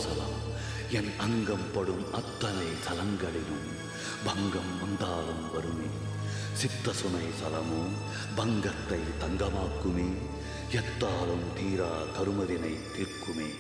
அருணாசலம் என் அங்கம் படும் அத்தனை தலங்களிலும் பங்கம் வந்தாலும் வருமே. சித்த சுனை சலமோ பங்கத்தை தங்கமாக்குமே. எத்தாலும் தீரா கருமதினை தீர்க்குமே.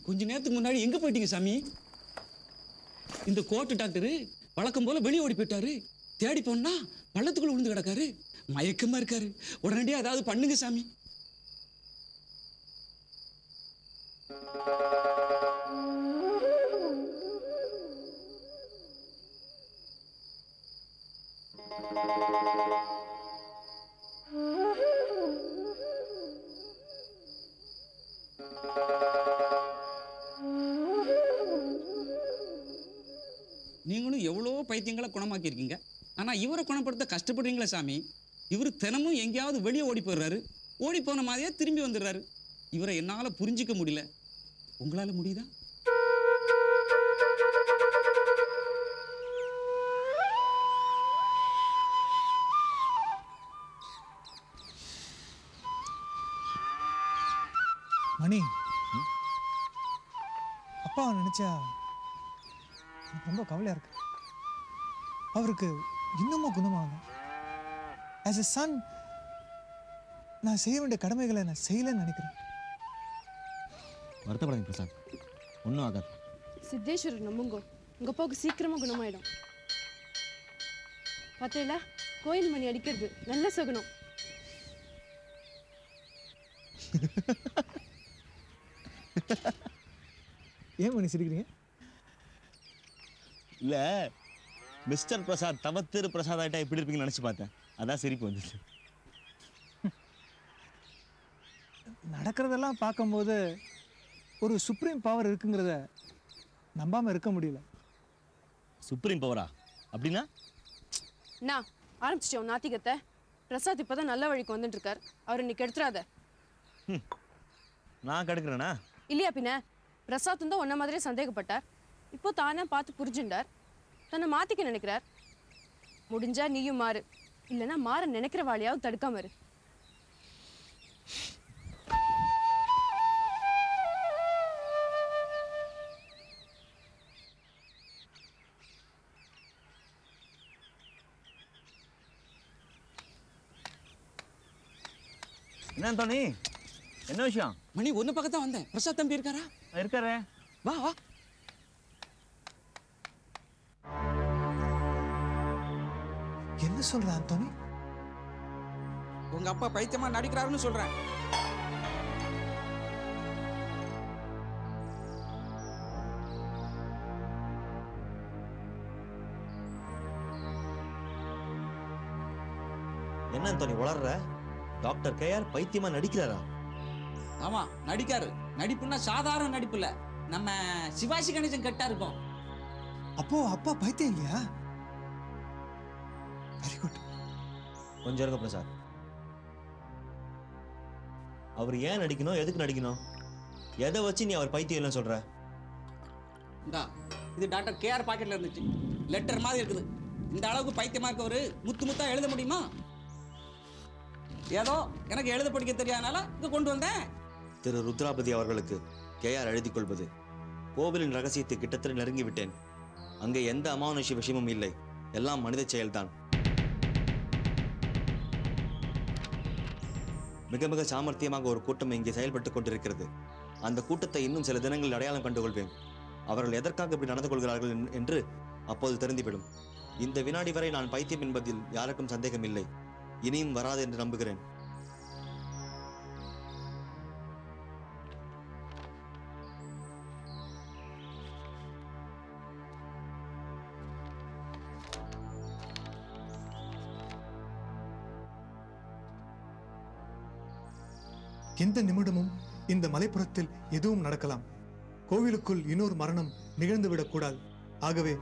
கொஞ்ச நேரத்துக்கு முன்னாடி எங்க போயிட்டீங்க சாமி? இந்த கோட்டு டாக்டர் வழக்கம் போல வெளியே ஓடி போயிட்டாரு. தேடி போனா பள்ளத்துக்குள்ள விழுந்து கிடக்காரு. மயக்கமா இருக்காரு. உடனடியா ஏதாவது பண்ணுங்க சாமி. நீங்களும் எவ்வளோ பைத்தியங்களை குணமாக்கி இருக்கீங்க. ஆனா இவரை குணப்படுத்த கஷ்டப்படுறீங்களா சாமி? இவர் தினமும் எங்கேயாவது வெளியே ஓடி போயிடுறாரு. ஓடி போன மாதிரியே திரும்பி வந்துடுறாரு. இவரை என்னால புரிஞ்சிக்க முடியல. உங்களால முடியுதா? மணி, அப்பாவை நினைச்சா எனக்கு ரொம்ப கவலையா இருக்கு. அவருக்கு இன்னமும் குணமாகணும். ஆஸ் எ சன் நான் செய்ய வேண்டிய கடமைகளை நான் செய்யலன்னு நினைக்கிறேன். வருத்தப்படாதீங்க பிரசாத், ஒன்றும் ஆகாது. சித்தேஸ்வரர் நம்புங்க, உங்க அப்பாவுக்கு சீக்கிரமா குணமாயிடும். பார்த்தீங்களா, கோயில் மணி அடிக்கிறது நல்ல சகுனம். ஏன் மணி சிரிக்கிறீங்க? இல்ல, மிஸ்டர் பிரசாத் தவத்திரு பிரசாத் ஆகிட்டா எப்படி இருப்பீங்கன்னு நினைச்சு பார்த்தேன். அதான் சிரிப்பு வந்துச்சு. நடக்கிறதெல்லாம் பார்க்கும்போது ஒரு சுப்ரீம் பவர் இருக்குங்கிறத நம்பாம இருக்க முடியல. சுப்ரீம் பவரா? அப்படின்னா நான் ஆரம்பிச்சிட்டோம் நாத்திகத்தை. பிரசாத் இப்பதான் நல்ல வழிக்கு வந்துட்டு இருக்கார். அவர் இன்னைக்கு எடுத்துறாத. நான் கெடுக்கிறேனா? இல்லையா பின்ன. பிரசாத் தான் ஒன்ன மாதிரியே சந்தேகப்பட்டார். இப்போ தானே பார்த்து புரிஞ்சுண்டார். தன்னை மாத்திக்க நினைக்கிறார். முடிஞ்சா நீயும் மாறு, இல்லைன்னா மாற நினைக்கிற வாழியாவது தடுக்காம இரு. என்ன அந்தோணி, என்ன விஷயம்? மணி ஒன்று பக்கம் தான் வந்தேன். பிரசாத் தம்பி இருக்காரா? இருக்காரு. வா வா. என்ன சொல்ற ஆண்டோனி? உங்க அப்பா பைத்தியமா நடிக்கிறாருன்னு சொல்றேன். என்ன அந்தோணி வளர்ற? டாக்டர் கேஆர் பைத்தியமா நடிக்கிறாரா? ஆமா நடிக்காரு. நடிப்புன்னா சாதாரண நடிப்பு இல்ல, நம்ம சிவாஜி கணேசன் கட்டா இருக்கும். அப்போ அப்பா பைத்தியம் இல்லையா? Very good. கொஞ்சம் இருக்க பிரசாத். அவர் ஏன் நடிக்கணும், எதுக்கு நடிக்கணும், எதை வச்சு நீ அவர் பைத்தியம் இல்லைன்னு சொல்ற? இது டாக்டர் கேஆர் பாக்கெட்ல இருந்துச்சு. லெட்டர் மாதிரி இருக்குது. இந்த அளவுக்கு பைத்தியமா இருக்கவரு முத்து முத்தா எழுத முடியுமா? ஏதோ எனக்கு எழுத படிக்க தெரியாதனால இங்க கொண்டு வந்தேன். திரு ருத்ராபதி அவர்களுக்கு கேஆர் எழுதிக் கொள்வது. கோவிலின் ரகசியத்தை கிட்டத்தட்ட நெருங்கி விட்டேன். அங்கே எந்த அமானுஷ்ய விஷயமும் இல்லை, எல்லாம் மனித செயல்தான். மிக மிக சாமர்த்தியமாக ஒரு கூட்டம் இங்கே செயல்பட்டுக் கொண்டிருக்கிறது. அந்த கூட்டத்தை இன்னும் சில தினங்களில் அடையாளம் கண்டுகொள்வேன். அவர்கள் எதற்காக இப்படி நடந்து கொள்கிறார்கள் என்று அப்போது தெரிந்துவிடும். இந்த வினாடி வரை நான் பைத்தியம் என்பதில் யாருக்கும் சந்தேகம் இல்லை. இனியும் வராது என்று நம்புகிறேன். எந்த நிமிடமும் இந்த மலைப்புறத்தில் எதுவும் நடக்கலாம். கோவிலுக்குள் இன்னொரு மரணம் நிகழ்ந்துவிடக் கூடாது. ஆகவே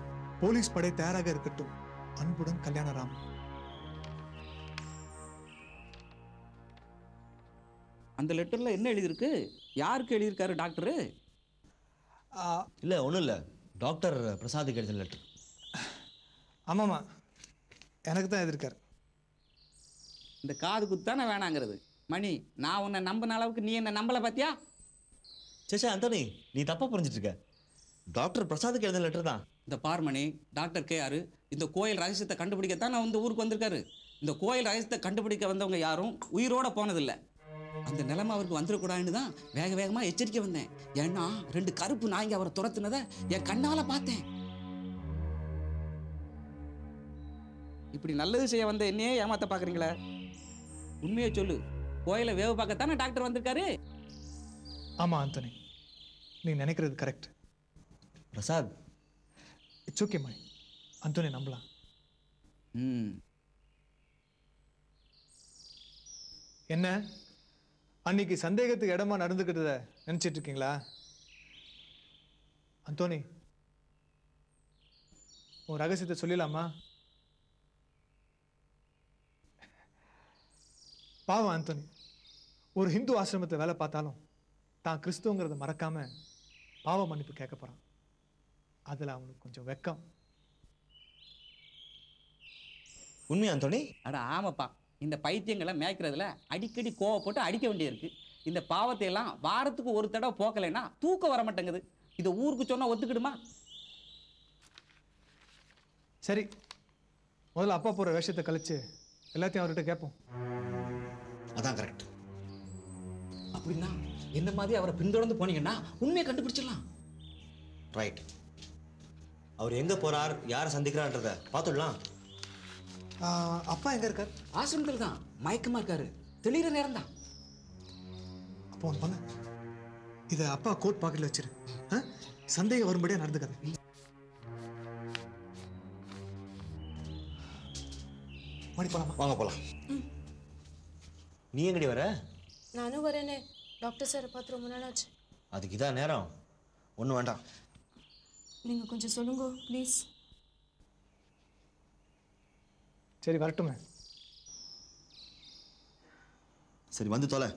போலீஸ் படை தயாராக இருக்கட்டும். அன்புடன் கல்யாணராம். அந்த லெட்டர்ல என்ன எழுதியிருக்கு? யாருக்கு எழுதியிருக்காரு டாக்டரு? இல்லை, ஒன்றும் இல்லை. டாக்டர் பிரசாத்துக்கு எழுதின லெட்டர். ஆமாம்மா, எனக்கு தான் எதிர்க்கார். இந்த காது குத்தானே வேணாங்கிறது. மணி, நான் உன்னை நம்பின அளவுக்கு நீ என்ன நம்பலை பாத்தியா? சேச்சா அந்தோனி, நீ தப்பா புரிஞ்சிட்டு இருக்க. டாக்டர் பிரசாத்துக்கு எழுதின லெட்டர் தான். இந்த பார்மணி, டாக்டர் கேஆர் இந்த கோயில் ரகசியத்தை கண்டுபிடிக்கத்தான் நான் இந்த ஊருக்கு வந்திருக்காரு. இந்த கோயில் ரகசியத்தை கண்டுபிடிக்க வந்தவங்க யாரும் உயிரோட போனதில்லை. அந்த நிலைமை அவருக்கு வந்துடக்கூடாதுன்னு தான் வேக வேகமாக எச்சரிக்கை வந்தேன். ஏன்னா 2 கருப்பு நாய்ங்க அவரை துரத்துனதை என் கண்ணால பார்த்தேன். இப்படி நல்லது செய்ய வந்த என்னையே ஏமாத்த பார்க்குறீங்களே? உண்மையை சொல்லு, கோயிலை வேவு பார்க்கத்தானே டாக்டர் வந்திருக்காரு? ஆமா ஆண்டனி, நீ நினைக்கிறது கரெக்ட். பிரசாத், இட்ஸ் ஓகே மணி, ஆண்டனி நம்பலாம். என்ன அன்னைக்கு சந்தேகத்துக்கு இடமா நடந்துக்கிட்டத நினைச்சிட்டு இருக்கீங்களா? அந்தோனி, உன் ரகசியத்தை சொல்லிடலாமா? பாவம் ஆந்தோனி, ஒரு ஹிந்து ஆசிரமத்தை வேலை பார்த்தாலும் தான் கிறிஸ்துவங்கிறத மறக்காம பாவ மன்னிப்பு கேட்க போறான். அதுல அவனுக்கு கொஞ்சம் வெக்கம். உண்மையா அந்தோனி? அட ஆமாப்பா, இந்த பைத்தியங்களை மேய்க்கிறதுல அடிக்கடி கோவப்பட்டு அடிக்க வேண்டியிருக்கு. இந்த பாவத்தை எல்லாம் வாரத்துக்கு ஒரு தடவை போக்கலைன்னா தூக்கம் வர மாட்டேங்குது. இதை ஊருக்கு சொன்னா ஒத்துக்கிடுமா? சரி, முதல்ல அப்பா போற வேஷத்தை கழிச்சு எல்லாத்தையும் அவர்கிட்ட கேட்போம். அதான் கரெக்ட். அப்படின்னா என்ன மாதிரி அவரை பின்தொடர்ந்து போனீங்கன்னா உண்மையை கண்டுபிடிச்சிடலாம். ரைட். அவர் எங்க போறார், யாரை சந்திக்கிறான்றத பார்த்துடலாம். அப்பா எங்க இருக்கார்? ஆசிரமத்தில் தான், மயக்கமா இருக்காரு. தெளிகிற நேரம் தான். அப்போ ஒன்று பண்ண, இதை அப்பா கோட் பாக்கெட்ல வச்சிரு. சந்தேகம் வரும்படியா நடந்துக்காது. மணி போலாமா? வாங்க போலாம். நீ எங்கடி வர? நானும் வரேனே. டாக்டர் சாரை பார்த்து ரொம்ப நாள் ஆச்சு. அதுக்கு இதான் நேரம். ஒன்றும் வேண்டாம். நீங்கள் கொஞ்சம் சொல்லுங்க ப்ளீஸ். சரி வரட்டுமே. சரி வந்து தொலை.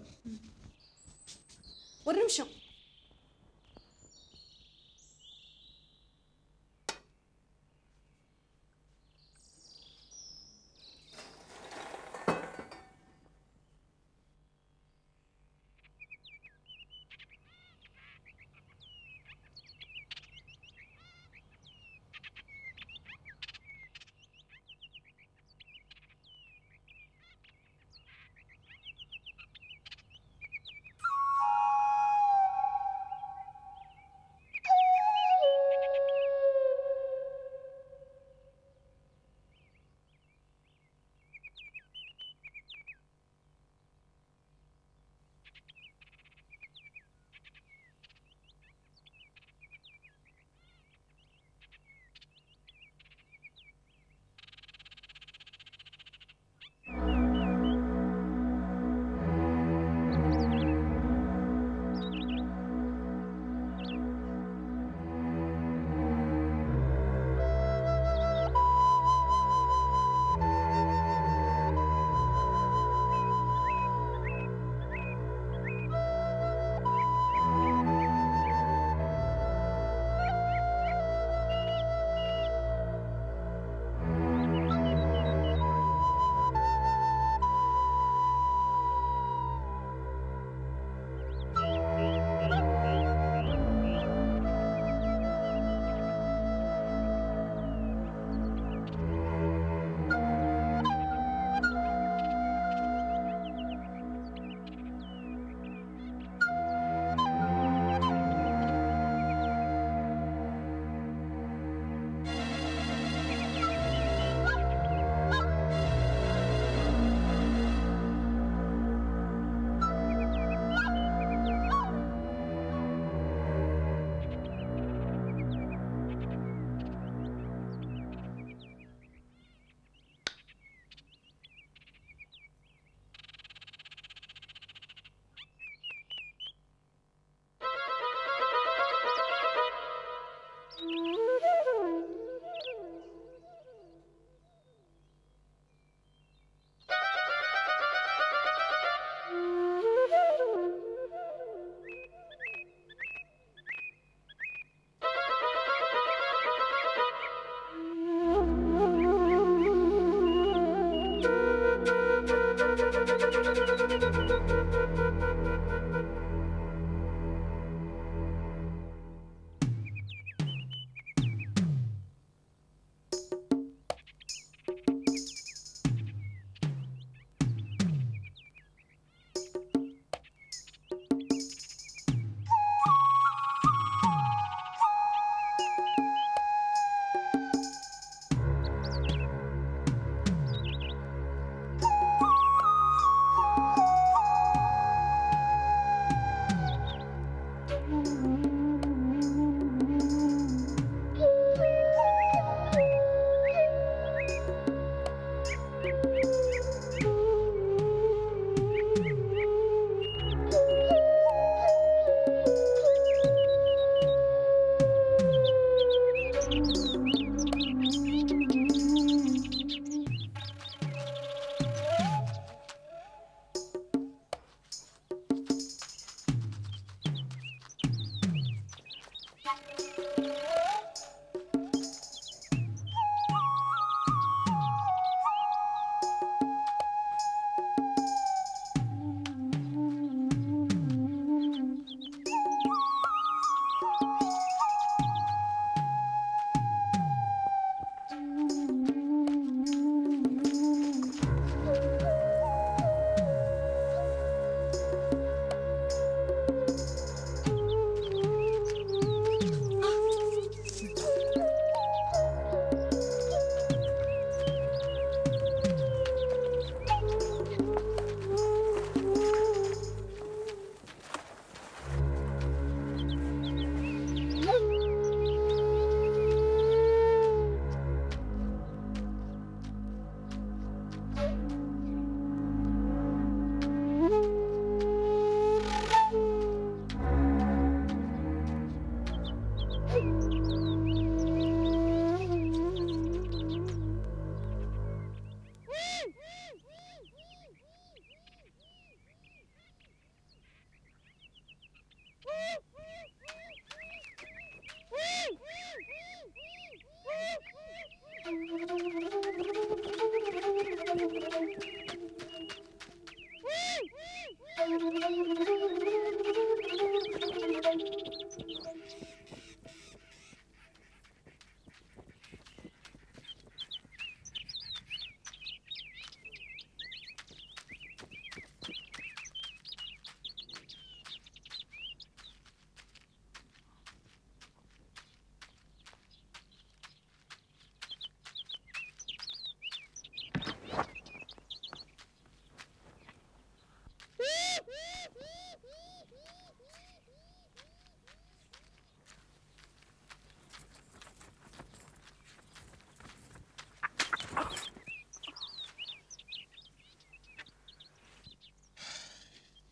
ஒரு நிமிஷம்.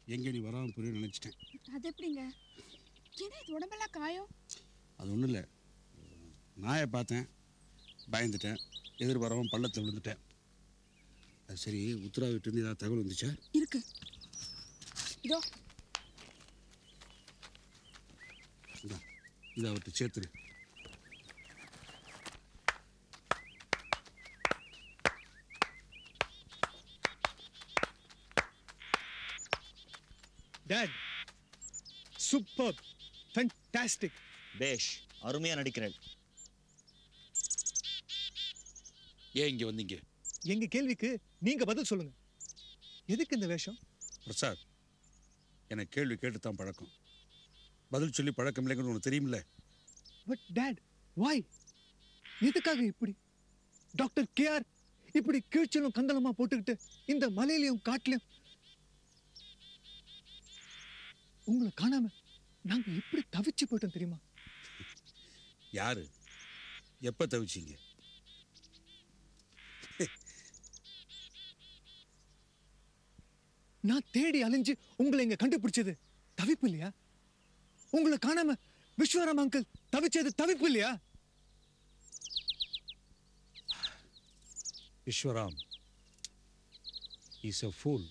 எங்கே நீ வராமல் புரிய நினச்சிட்டேன். அது எப்படிங்க? ஏன்னா இது உடம்பெல்லாம் காயம். அது ஒன்றும் இல்லை, நாயை பார்த்தேன், பயந்துட்டேன், எதிர் வரவும் பள்ளத்தில் விழுந்துட்டேன். அது சரி, உத்தரா வீட்டுலேருந்து ஏதாவது தகவல் வந்துச்சா? இருக்கு, இதோ இதை அவர்கிட்ட சேர்த்துரு. Dad, superb, fantastic. பேஷ், அருமையா நடிக்கிறேன். ஏன் இங்கே வந்தீங்க? எங்க கேள்விக்கு நீங்க பதில் சொல்லுங்க. எதுக்கு இந்த வேஷம்? பிரசாத், எனக்கு கேள்வி கேட்டுத்தான் பழக்கம். பதில் சொல்லி பழக்கம் இல்லைங்கன்னு உனக்கு தெரியுமில்ல. But date, why? எதுக்காக இப்படி? டாக்டர் கேஆர் இப்படி கீழ்ச்சலும் கந்தளமா போட்டுக்கிட்டு இந்த மலையிலையும் காட்டிலையும் உங்களை காணாம நாங்க எப்படி தவிச்சு போயிட்டோம் தெரியுமா? யாரு எப்ப தவிச்சீங்க? நான் தேடி அலைஞ்சு உங்களை இங்க கண்டுபிடிச்சது தவிப்பு இல்லையா? உங்களை காணாம விஸ்வராம் அங்கிள் தவிச்சது தவிப்பு இல்லையா? விஸ்வராம் இஸ் a fool.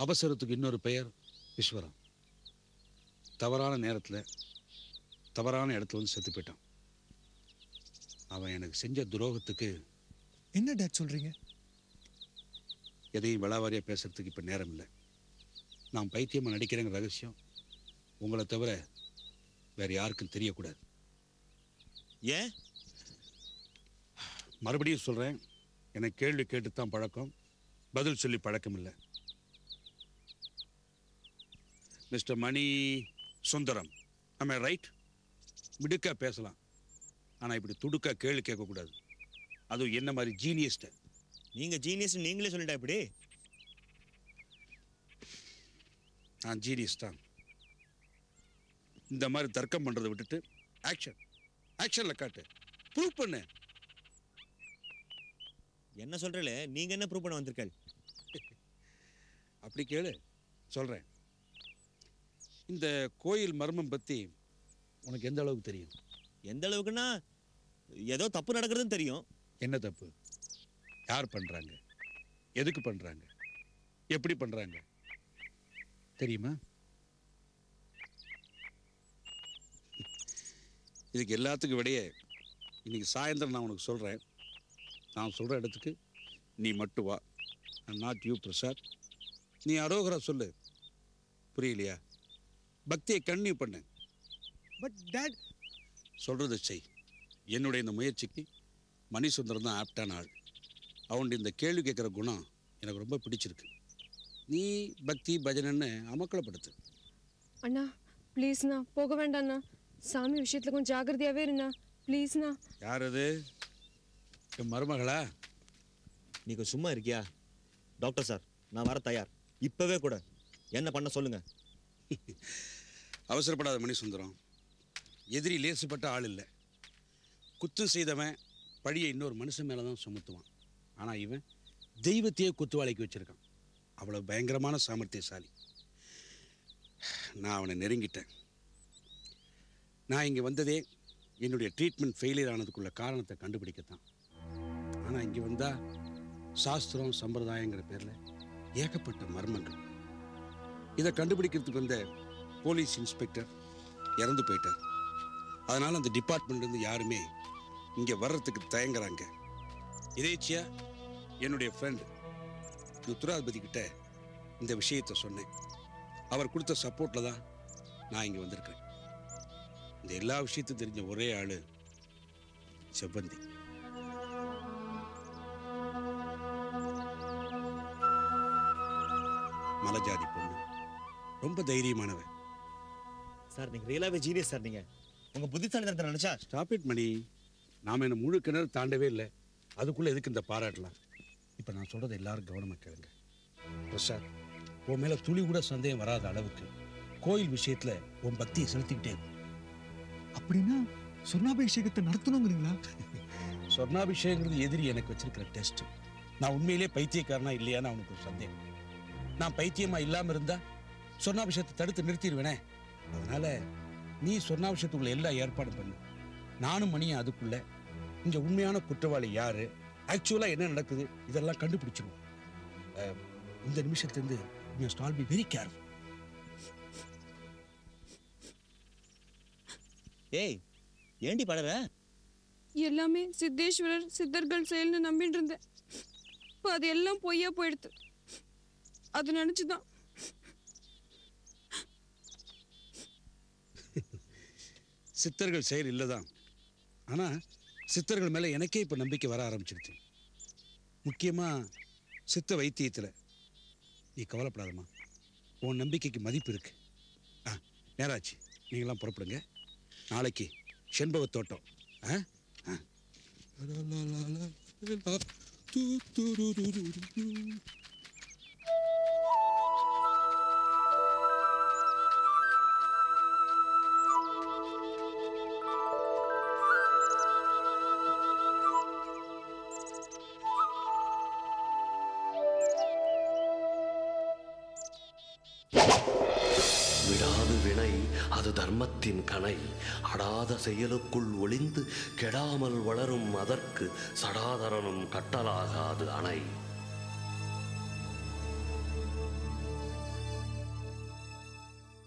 அவசரத்துக்கு இன்னொரு பெயர் விஸ்வராம். தவறான நேரத்தில் தவறான இடத்துல வந்து செத்து போயிட்டான். அவன் எனக்கு செஞ்ச துரோகத்துக்கு. என்ன டேட் சொல்றீங்க? எதையும் விளாவாரியாக பேசுறதுக்கு இப்போ நேரம் இல்லை. நான் பைத்தியமாக நடிக்கிறேங்கிற ரகசியம் உங்களை தவிர வேற யாருக்கும் தெரியக்கூடாது. ஏன்? மறுபடியும் சொல்கிறேன், எனக்கு கேள்வி கேட்டுத்தான் பழக்கம், பதில் சொல்லி பழக்கம் இல்லை. மிஸ்டர் மணி சுந்தரம், நம்ம ரைட்? மிடுக்கா பேசலாம், ஆனால் இப்படி துடுக்கா கேள்வி கேட்கக்கூடாது. அதுவும் என்ன மாதிரி ஜீனியஸ்ட. நீங்கள் ஜீனியஸ் நீங்களே சொல்லிட்டா இப்படி? நான் ஜீனியஸ் தான். இந்த மாதிரி தர்க்கம் பண்ணுறதை விட்டுட்டு ஆக்ஷனில் காட்டு, ப்ரூவ் பண்ணு. என்ன சொல்கிறீங்களே, நீங்கள் என்ன ப்ரூவ் பண்ண வந்திருக்காள்? அப்படி கேளு, சொல்கிறேன். இந்த கோயில் மர்மம் பற்றி உனக்கு எந்த அளவுக்கு தெரியும்? எந்த அளவுக்குன்னா, ஏதோ தப்பு நடக்கிறதுன்னு தெரியும். என்ன தப்பு? யார் பண்ணுறாங்க? எதுக்கு பண்ணுறாங்க? எப்படி பண்ணுறாங்க தெரியுமா? இதுக்கு எல்லாத்துக்கும் விடையே இன்னைக்கு சாயந்தரம் நான் உனக்கு சொல்கிறேன். நான் சொல்கிற இடத்துக்கு நீ மட்டும் வா. Not you Prasad. நீ அரோகரா சொல்லு, புரியலையா? பக்தியை கன்னியூ பண்ணு. பட் டேட், சொல்கிறத செய். என்னுடைய இந்த முயற்சிக்கு மணிசுந்தரம் தான் ஆப்டான ஆள். அவனுடைய இந்த கேள்வி கேட்குற குணம் எனக்கு ரொம்ப பிடிச்சிருக்கு. நீ பக்தி பஜனைன்னு அமக்கலப்படுத்து. அண்ணா ப்ளீஸ்ண்ணா, போக வேண்டாண்ணா. சாமி விஷயத்துல கொஞ்சம் ஜாகிரதையாவே இருண்ணா, ப்ளீஸ்ண்ணா. யார் அது? என் மருமகளா? நீ கொஞ்சம் சும்மா இருக்கியா? டாக்டர் சார், நான் வர தயார், இப்போவே கூட. என்ன பண்ண சொல்லுங்க. அவசரப்படாத மணிசுந்தரம். எதிரி லேசுப்பட்ட ஆள் இல்லை. குற்றம் செய்தவன் பழியை இன்னொரு மனுஷன் மேலே தான் சுமத்துவான். ஆனால் இவன் தெய்வத்தையே குத்துவாளிக்கு வச்சிருக்கான். அவ்வளோ பயங்கரமான சாமர்த்தியசாலி. நான் அவனை நெருங்கிட்டேன். நான் இங்கே வந்ததே என்னுடைய ட்ரீட்மெண்ட் ஃபெயிலியர் ஆனதுக்குள்ள காரணத்தை கண்டுபிடிக்கத்தான். ஆனால் இங்கே வந்தால் சாஸ்திரம் சம்பிரதாயங்கிற பேரில் ஏகப்பட்ட மர்மங்கள். இதை கண்டுபிடிக்கிறதுக்கு வந்த போலீஸ் இன்ஸ்பெக்டர் இறந்து போயிட்டார். அதனால் அந்த டிபார்ட்மெண்ட்லேருந்து யாருமே இங்கே வர்றதுக்கு தயங்குறாங்க. இதேச்சியா என்னுடைய ஃப்ரெண்ட் உத்தராதிபதி கிட்ட இந்த விஷயத்தை சொன்னேன். அவர் கொடுத்த சப்போர்ட்டில் தான் நான் இங்கே வந்திருக்கேன். இந்த எல்லா விஷயத்தையும் தெரிஞ்ச ஒரே ஆள் செவ்வந்தி. மலைஜாதி பொண்ணு, ரொம்ப தைரியமானவன். சார், நீங்கள் ரியலாகவே ஜீனியஸ் சார். நீங்கள் உங்கள் புத்திசாலித்தனத்தை நினச்சா. ஸ்டாப் இட் மணி. நாம் என்ன முழு கிணறு தாண்டவே இல்லை, அதுக்குள்ளே எதுக்கு இந்த பாராட்டலாம்? இப்போ நான் சொல்கிறத எல்லாரும் கவனமாக கேளுங்க. பிரசாத், உன் மேலே துளி கூட சந்தேகம் வராத அளவுக்கு கோயில் விஷயத்தில் உன் பக்தியை செலுத்திக்கிட்டே இருக்கும். அப்படின்னா சொர்ணாபிஷேகத்தை நடத்தணுங்கிறீங்களா? சொர்ணாபிஷேகங்கிறது எதிரி எனக்கு வச்சிருக்கிற டெஸ்ட். நான் உண்மையிலே பைத்தியக்காரனா இல்லையான்னு அவனுக்கு ஒரு சந்தேகம். நான் பைத்தியமா இல்லாமல் இருந்தா சொர்ணாபிஷேகத்தை தடுத்து நிறுத்திடுவேனே. அதனால நீ சொர்ணாபிஷேகத்துக்குள்ள எல்லா ஏற்பாடும் பண்ணு. நானும் மணியும் அதுக்குள்ள இங்க உண்மையான குற்றவாளி யாரு, ஆக்சுவலா என்ன நடக்குது, இதெல்லாம் கண்டுபிடிச்சிருவோம். இந்த நிமிஷத்துலேருந்து you must all be very careful. ஏய், ஏண்டி பாடுற? எல்லாமே சித்தேஸ்வரர் சித்தர்கள் செயல்னு நம்பிட்டு இருந்தேன். இப்போ அது எல்லாம் பொய்யா போயிடுது. அது நினைச்சுதான். சித்தர்கள் செயல் இல்லைதான், ஆனா சித்தர்கள் மேல எனக்கே இப்ப நம்பிக்கை வர ஆரம்பிச்சிருச்சு. முக்கியமா சித்த வைத்தியத்துல. நீ கவலைப்படாதம்மா, உன் நம்பிக்கைக்கு மதிப்பு இருக்கு. நேராச்சு, நீங்களாம் புறப்படுங்க. நாளைக்கு செண்பக தோட்டம். விடாது வினை அது தர்மத்தின் கணை, அடாத செயலுக்குள் ஒளிந்து கெடாமல் வளரும் அதற்கு சடாதரனும் கட்டலாகாது அணை.